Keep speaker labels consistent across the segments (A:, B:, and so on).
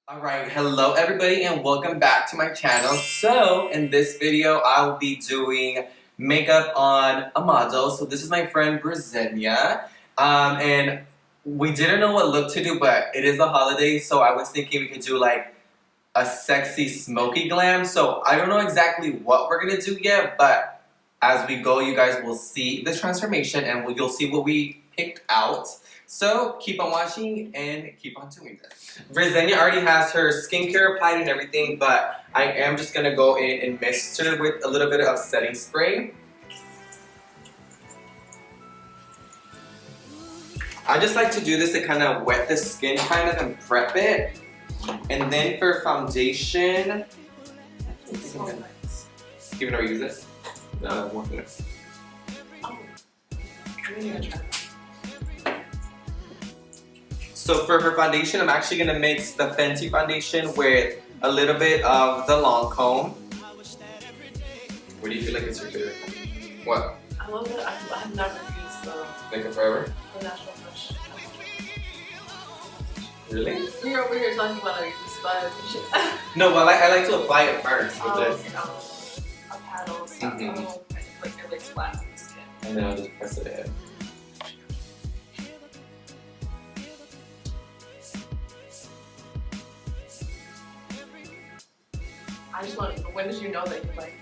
A: Alright, hello everybody and welcome back to my channel. So, in this video, I'll be doing makeup on a model. So this is my friend Brizeña. And we didn't know what look to do, but it is the holiday, so I was thinking we could do like a sexy smoky glam. So I don't know exactly what we're gonna do yet, but as we go, you guys will see the transformation and you'll see what we picked out. So keep on watching and keep on doing this. Brizeña already has her skincare applied and everything, but I am just gonna go in and mist her with a little bit of setting spray. I just like to do this to kind of wet the skin kind of and prep it. And then for foundation, even though I use it, no, one minute. So for her foundation, I'm actually gonna mix the Fenty foundation with a little bit of the Lancome. What do you feel like is your favorite? What?
B: I love it. I've never used the
A: Makeup Forever?
B: National Fresh.
A: Really?
B: We were over here talking about our use, but we should.
A: No, well, I like to apply it first with this.
B: A paddle stuff. Like it lays flat on the skin.
A: And then I'll just press it in.
B: I just want to. When did you know that you like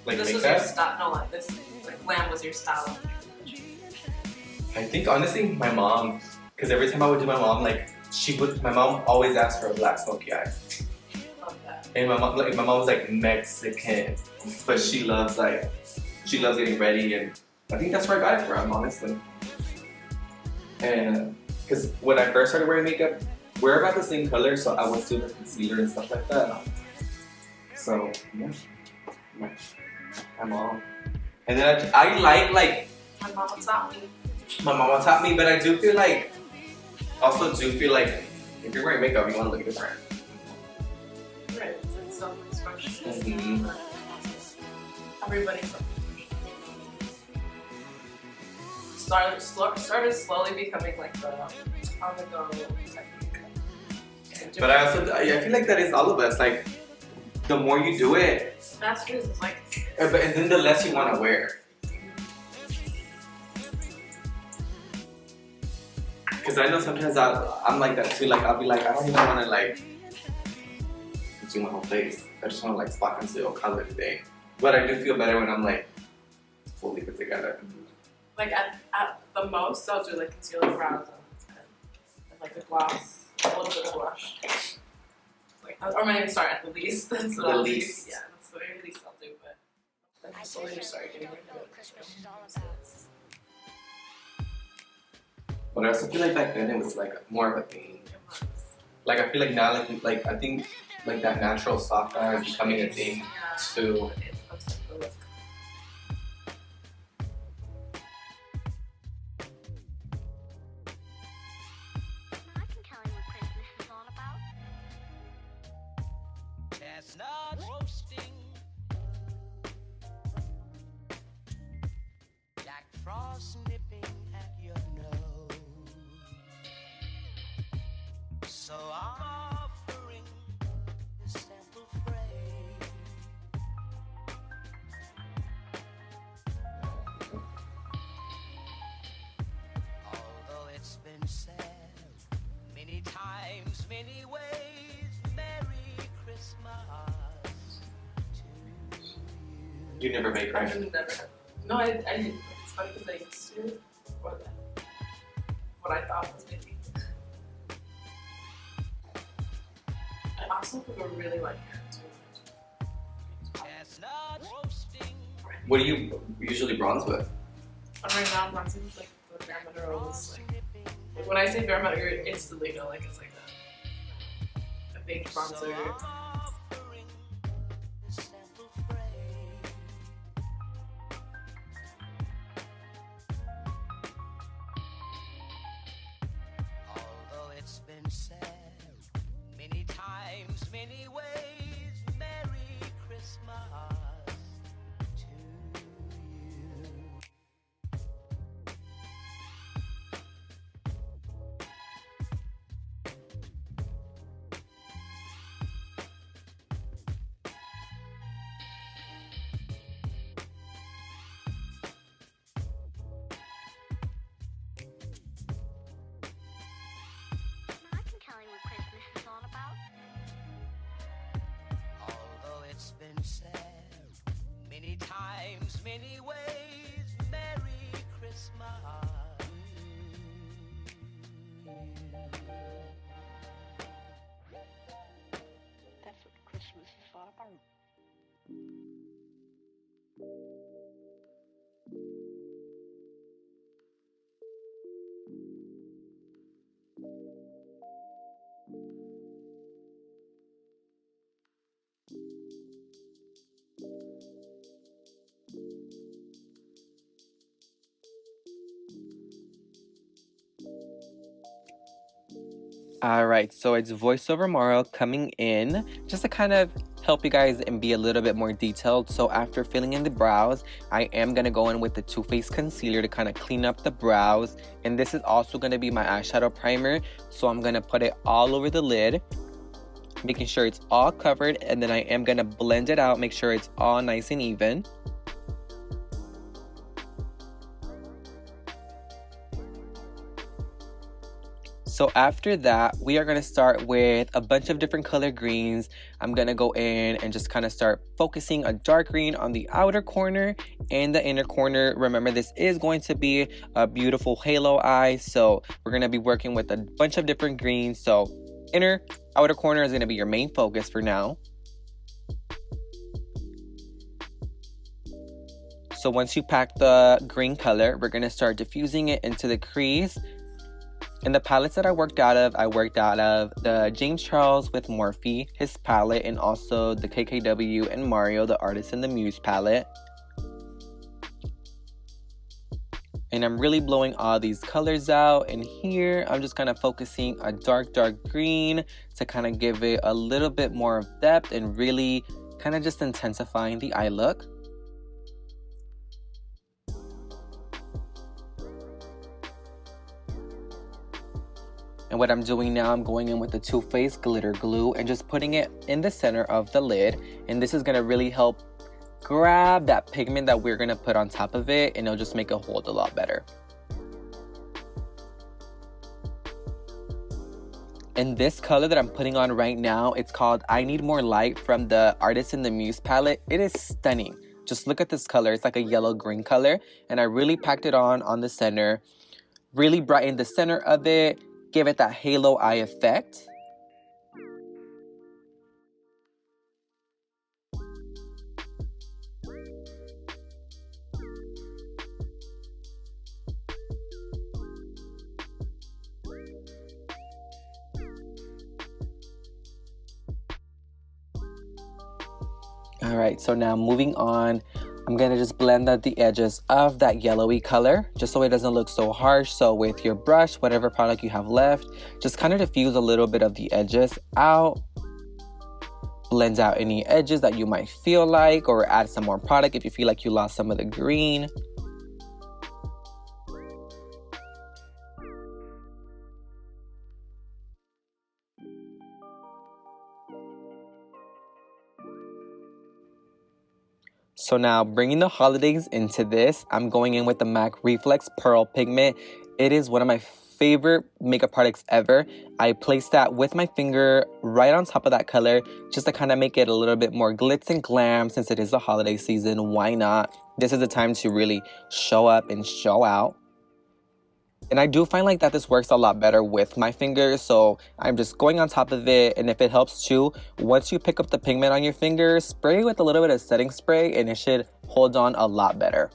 A: Like
B: this was
A: makeup?
B: your style? No, like this. Like glam was your style.
A: I think honestly, my mom. Because every time I would do my mom, like my mom always asked for a black smoky eye.
B: Love that.
A: And my mom was like Mexican, but she loves getting ready, and I think that's where I got it from, honestly. And because when I first started wearing makeup, we're about the same color, so I would do the concealer and stuff like that. So yeah, my mom. And then I like
B: My mama taught me.
A: my mama taught me, but I do feel like if you're wearing makeup, you want to look different.
B: Right. It's like self-expression.
A: Mm-hmm.
B: Everybody's started slowly becoming like the on-the-go technique.
A: But I feel like that is all of us. Like, the more you do it,
B: faster is like.
A: and then the less you want to wear. Because I know sometimes I'm like that too. Like, I'll be like, I don't even want to like do my whole face. I just want to like spot conceal, color today. But I do feel better when I'm like fully put together.
B: Like at the most, I'll do like concealer, brows, and like the gloss, a little bit of blush. Like, or maybe start at the least. That's
A: The least.
B: Yeah, that's the very least I'll do. But then I slowly just start getting rid of it.
A: But I also feel like back then it was like more of a thing. Like I feel like now, like I think like that natural soft eye is becoming a thing too.
C: Chestnut roasting, Jack Frost nipping at your nose. So I'm offering this sample phrase. Although it's been said many times, many ways, Merry Christmas to you.
A: You never make
B: I
A: right.
B: never. No, I didn't. It's funny because I used to, or what I thought was maybe. I also forgot really like too.
C: Chestnut roasting.
A: What do you usually bronze with?
B: And right now, I'm bronzing with like the Bare Minerals. Like when I say Bare Minerals, you instantly know like it's like a big bronzer.
C: Although it's been said many times, many ways, Merry Christmas to you. times, many ways. Merry Christmas. That's what Christmas is all about.
A: Alright, so it's voiceover Morrow coming in just to kind of help you guys and be a little bit more detailed. So after filling in the brows, I am going to go in with the Too Faced concealer to kind of clean up the brows. And this is also going to be my eyeshadow primer. So I'm going to put it all over the lid, making sure it's all covered. And then I am going to blend it out, make sure it's all nice and even. So after that, we are going to start with a bunch of different color greens. I'm going to go in and just kind of start focusing a dark green on the outer corner and the inner corner. Remember, this is going to be a beautiful halo eye. So we're going to be working with a bunch of different greens. So inner, outer corner is going to be your main focus for now. So once you pack the green color, we're going to start diffusing it into the crease. And the palettes that I worked out of the James Charles with Morphe, his palette, and also the KKW and Mario, the Artist and the Muse palette. And I'm really blowing all these colors out. And here, I'm just kind of focusing a dark green to kind of give it a little bit more of depth and really kind of just intensifying the eye look. And what I'm doing now, I'm going in with the Too Faced glitter glue and just putting it in the center of the lid. And this is going to really help grab that pigment that we're going to put on top of it, and it'll just make it hold a lot better. And this color that I'm putting on right now, it's called I Need More Light from the Artist and the Muse palette. It is stunning. Just look at this color. It's like a yellow-green color. And I really packed it on the center. Really brightened the center of it. Give it that halo eye effect. Alright, so now moving on, I'm going to just blend out the edges of that yellowy color, just so it doesn't look so harsh. So with your brush, whatever product you have left, just kind of diffuse a little bit of the edges out. Blend out any edges that you might feel like, or add some more product if you feel like you lost some of the green. So now bringing the holidays into this, I'm going in with the MAC Reflex Pearl Pigment. It is one of my favorite makeup products ever. I placed that with my finger right on top of that color just to kind of make it a little bit more glitz and glam. Since it is the holiday season, why not? This is the time to really show up and show out. And I do find like that this works a lot better with my fingers, so I'm just going on top of it. And if it helps too, once you pick up the pigment on your finger, spray with a little bit of setting spray and it should hold on a lot better.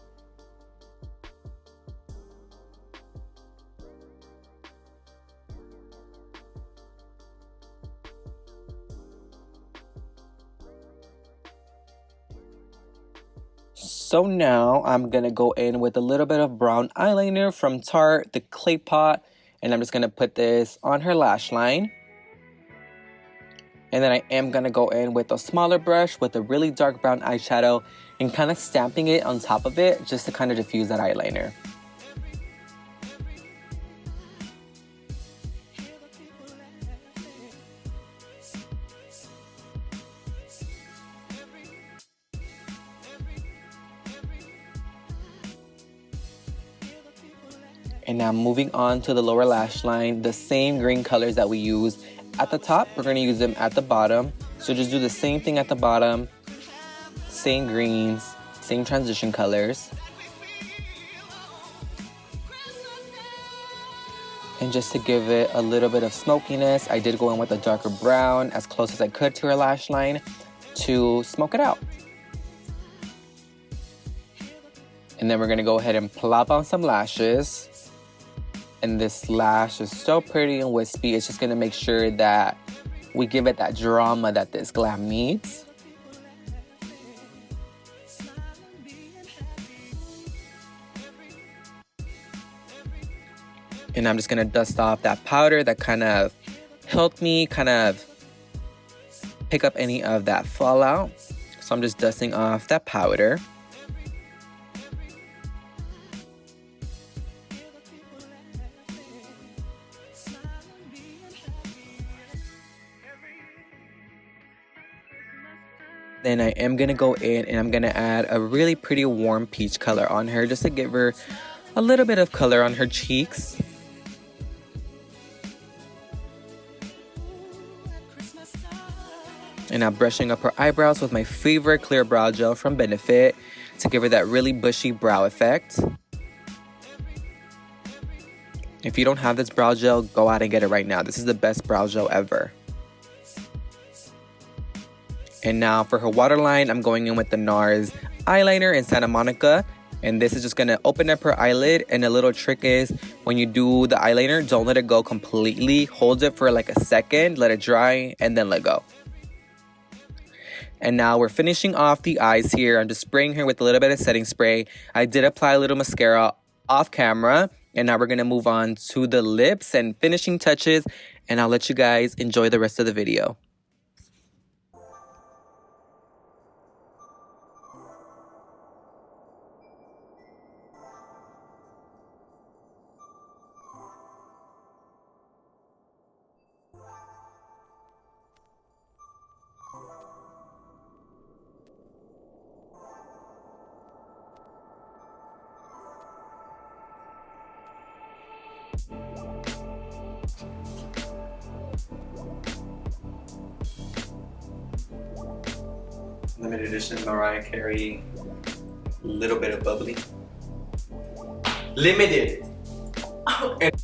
A: So now I'm going to go in with a little bit of brown eyeliner from Tarte, the Clay Pot. And I'm just going to put this on her lash line. And then I am going to go in with a smaller brush with a really dark brown eyeshadow and kind of stamping it on top of it just to kind of diffuse that eyeliner. And now moving on to the lower lash line, the same green colors that we use at the top, we're going to use them at the bottom. So just do the same thing at the bottom, same greens, same transition colors. And just to give it a little bit of smokiness, I did go in with a darker brown as close as I could to her lash line to smoke it out. And then we're gonna go ahead and plop on some lashes. And this lash is so pretty and wispy. It's just gonna make sure that we give it that drama that this glam needs. And I'm just gonna dust off that powder that kind of helped me kind of pick up any of that fallout. So I'm just dusting off that powder. Then I am gonna go in and I'm gonna add a really pretty warm peach color on her just to give her a little bit of color on her cheeks. And now brushing up her eyebrows with my favorite clear brow gel from Benefit to give her that really bushy brow effect. If you don't have this brow gel, go out and get it right now. This is the best brow gel ever. And now for her waterline, I'm going in with the Nars eyeliner in Santa Monica. And this is just gonna open up her eyelid. And a little trick is when you do the eyeliner, don't let it go completely. Hold it for like a second, let it dry, and then let go. And now we're finishing off the eyes here. I'm just spraying her with a little bit of setting spray. I did apply a little mascara off camera. And now we're gonna move on to the lips and finishing touches. And I'll let you guys enjoy the rest of the video. Limited edition Mariah Carey, little bit of bubbly. Limited. And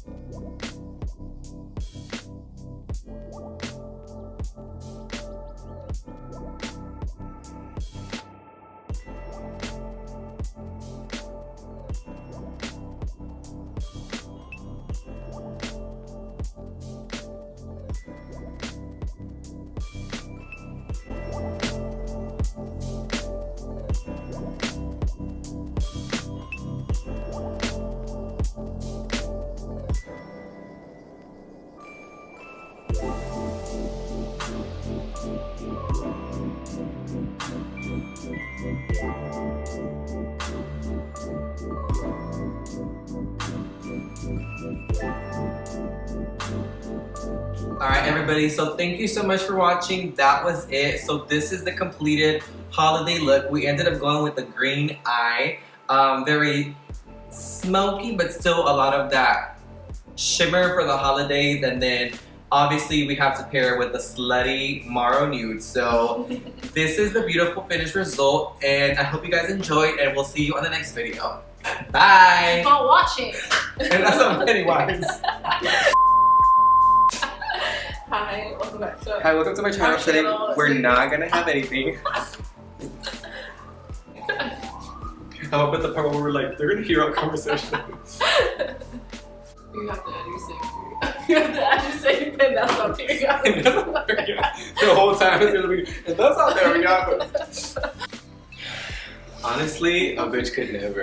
A: Alright everybody, so thank you so much for watching. That was it. So this is the completed holiday look. We ended up going with the green eye. Very smoky, but still a lot of that shimmer for the holidays. And then obviously we have to pair it with the slutty Maro nude. So this is the beautiful finished result. And I hope you guys enjoyed, and we'll see you on the next video. Bye!
B: Keep on watching!
A: And that's on Pennywise.
B: Hi, welcome back to
A: Hi, welcome to my channel. Today we're not gonna have anything. I'm up at the part where we're like, they're gonna hear our conversation.
B: You have to add your safety. You have to add your safety, and that's up here.
A: The whole time it's gonna be, and that's not there, we got it. Honestly, a bitch could never.